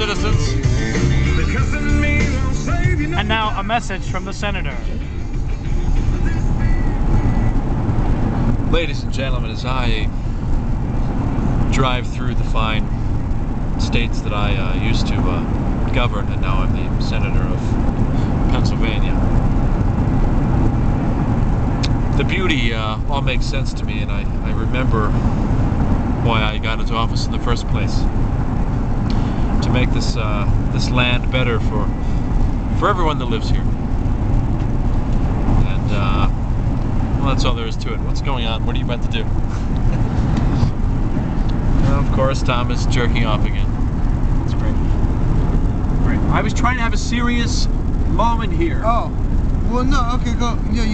citizens. And now a message from the senator. Ladies and gentlemen, as I drive through the fine states that I used to govern, and now I'm the senator of Pennsylvania, the beauty all makes sense to me, and I remember why I got into office in the first place. To make this this land better for everyone that lives here. And well, that's all there is to it. What's going on? What are you about to do? Well, of course, Tom is jerking off again. That's great. Great. I was trying to have a serious moment here. Oh, well, no. Okay, go. Yeah,